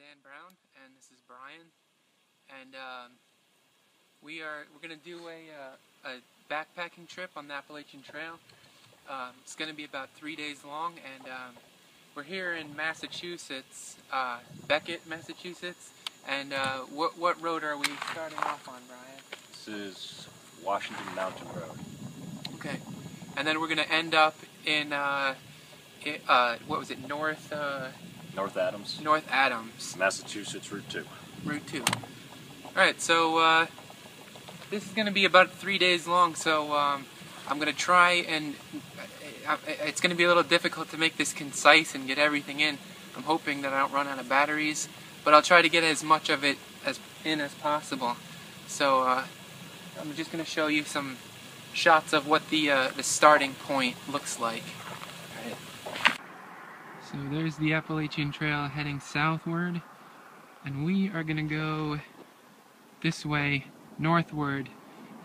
Dan Brown, and this is Brian, and we're gonna do a backpacking trip on the Appalachian Trail. It's gonna be about 3 days long, and we're here in Massachusetts, Beckett, Massachusetts. And what road are we starting off on, Brian? This is Washington Mountain Road. Okay, and then we're gonna end up in what was it? North Adams, Massachusetts Route 2. Route 2. Alright, so this is going to be about 3 days long, so I'm going to try, and it's going to be a little difficult to make this concise and get everything in. I'm hoping that I don't run out of batteries, but I'll try to get as much of it in as possible. So I'm just going to show you some shots of what the starting point looks like. All right. So there's the Appalachian Trail heading southward, and we are going to go this way northward,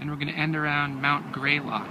and we're going to end around Mount Greylock.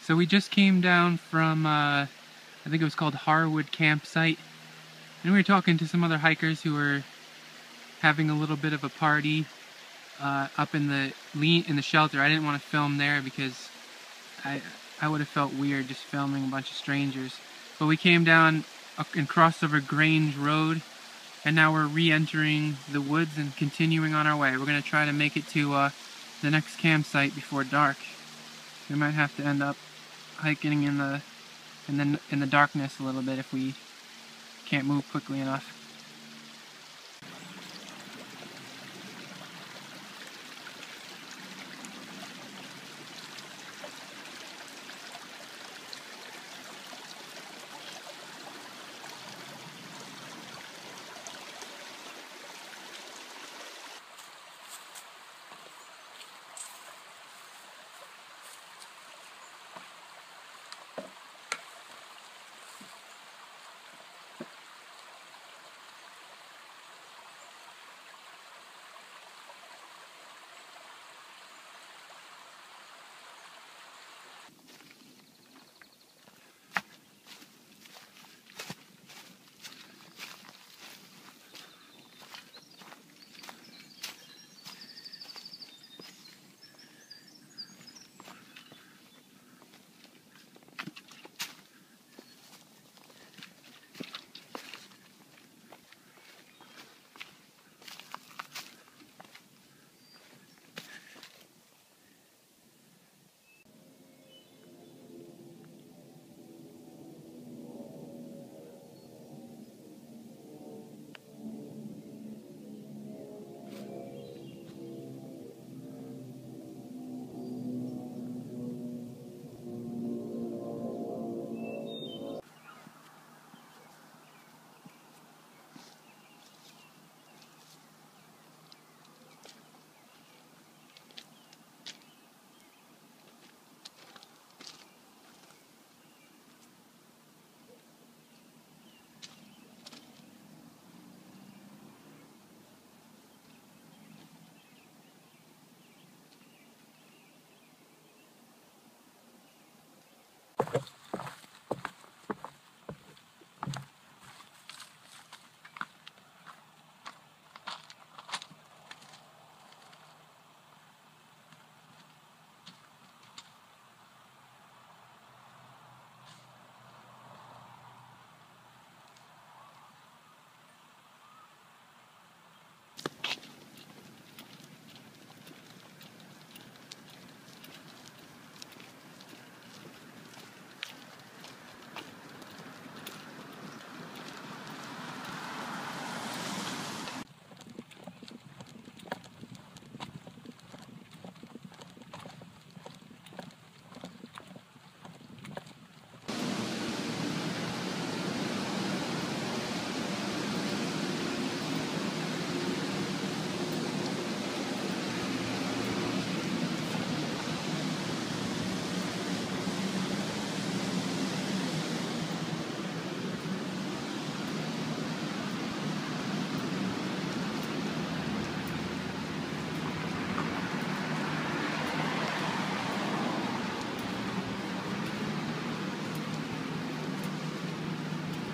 So we just came down from, I think it was called Harwood Campsite, and we were talking to some other hikers who were having a little bit of a party up in the shelter. I didn't want to film there because I would have felt weird just filming a bunch of strangers. But we came down and crossed over Grange Road, and now we're re-entering the woods and continuing on our way. We're going to try to make it to the next campsite before dark. We might have to end up hiking in the darkness a little bit if we can't move quickly enough.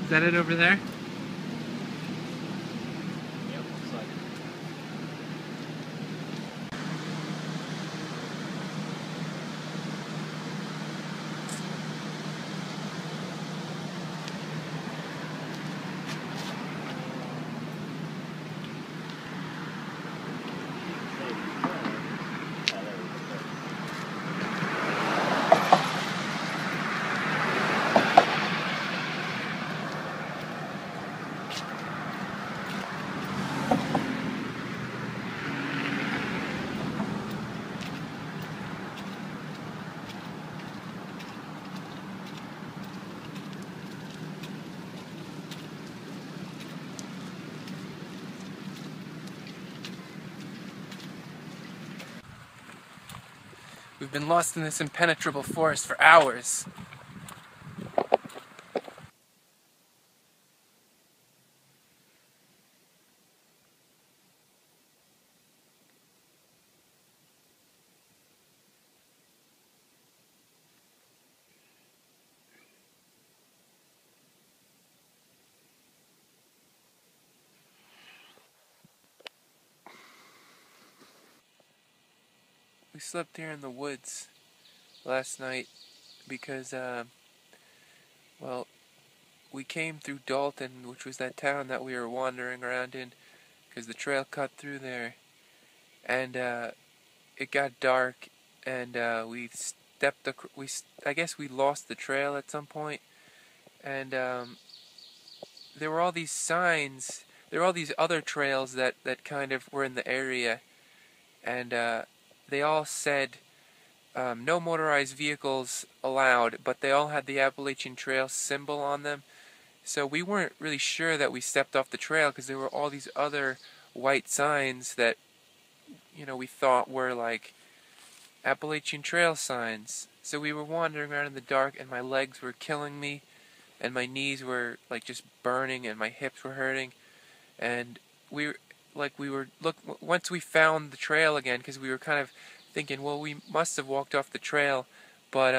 Is that it over there? Yep, looks like it. We've been lost in this impenetrable forest for hours. We slept here in the woods last night because, well, we came through Dalton, which was that town that we were wandering around in, because the trail cut through there, and it got dark, and I guess we lost the trail at some point, and there were all these signs. There were all these other trails that kind of were in the area, and they all said no motorized vehicles allowed, but they all had the Appalachian Trail symbol on them. So we weren't really sure that we stepped off the trail because there were all these other white signs that, you know, we thought were like Appalachian Trail signs. So we were wandering around in the dark, and my legs were killing me, and my knees were like just burning, and my hips were hurting, and once we found the trail again, because we were kind of thinking, well, we must have walked off the trail, but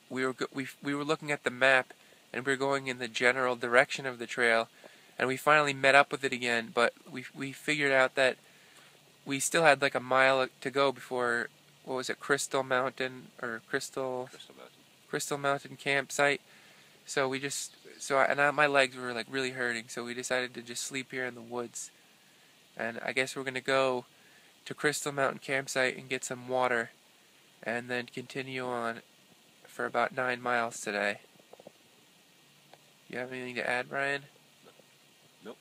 we were looking at the map, and we were going in the general direction of the trail, and we finally met up with it again. But we figured out that we still had like a mile to go before, what was it, Crystal Mountain campsite. So my legs were like really hurting, so we decided to just sleep here in the woods. And I guess we're gonna go to Crystal Mountain campsite and get some water, and then continue on for about 9 miles today. You have anything to add, Brian? Nope.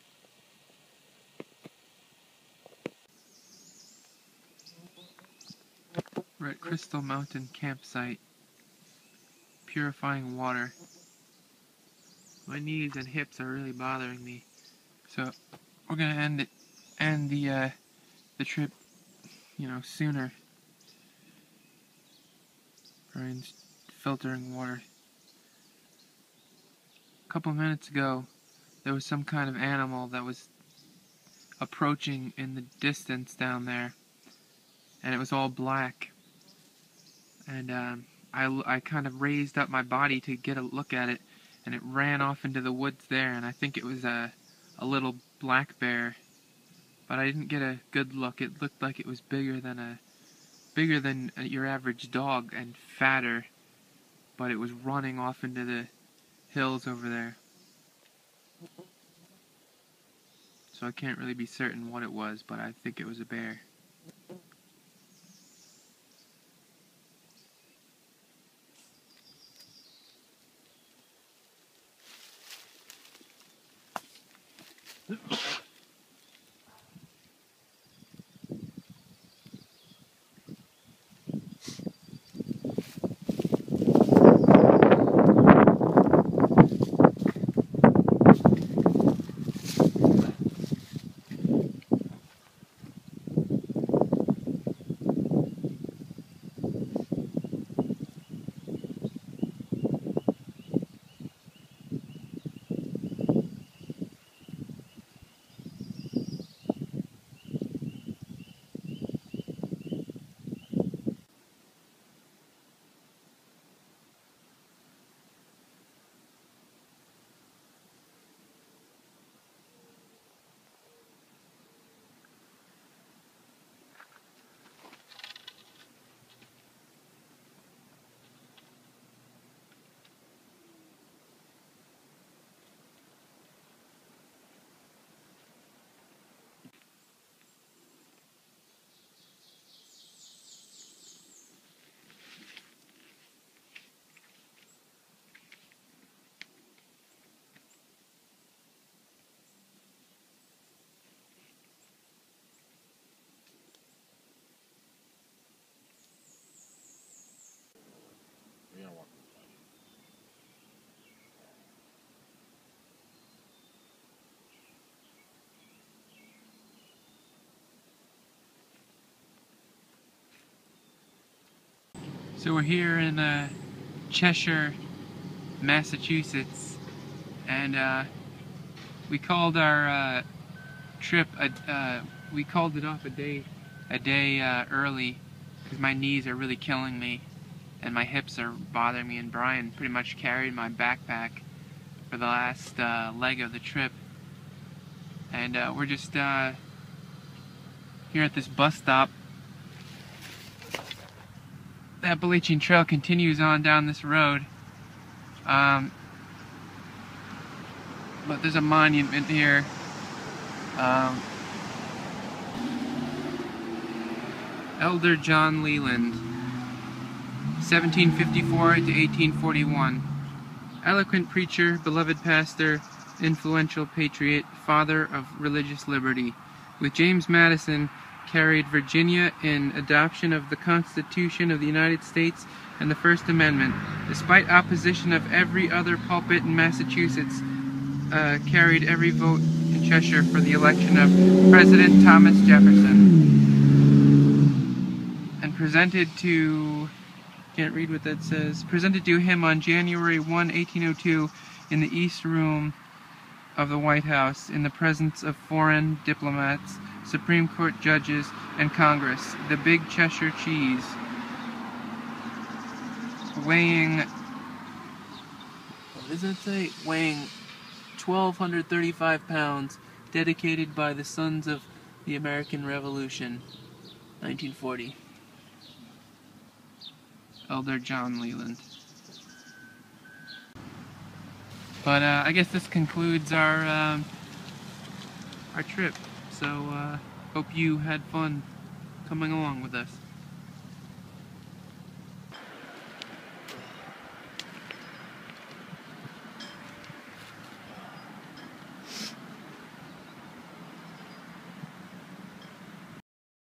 We're at Crystal Mountain campsite, purifying water. My knees and hips are really bothering me, so we're gonna end the trip, sooner. Brian's filtering water. A couple minutes ago, there was some kind of animal that was approaching in the distance down there, and it was all black. And I kind of raised up my body to get a look at it, and it ran off into the woods there, and I think it was a little black bear, but I didn't get a good look. It looked like it was bigger than your average dog and fatter, but it was running off into the hills over there. So I can't really be certain what it was, but I think it was a bear. So we're here in Cheshire, Massachusetts, and we called our trip. We called it off a day early because my knees are really killing me and my hips are bothering me. And Brian pretty much carried my backpack for the last leg of the trip. And we're just here at this bus stop. The Appalachian Trail continues on down this road, but there's a monument here. Elder John Leland, 1754 to 1841. Eloquent preacher, beloved pastor, influential patriot, father of religious liberty. With James Madison, carried Virginia in adoption of the Constitution of the United States and the First Amendment. Despite opposition of every other pulpit in Massachusetts, carried every vote in Cheshire for the election of President Thomas Jefferson. And presented to, can't read what that says, presented to him on January 1, 1802 in the East Room of the White House in the presence of foreign diplomats, Supreme Court judges, and Congress. The Big Cheshire Cheese, weighing, what does it say? Weighing 1,235 pounds, dedicated by the Sons of the American Revolution, 1940. Elder John Leland. But I guess this concludes our trip. So hope you had fun coming along with us.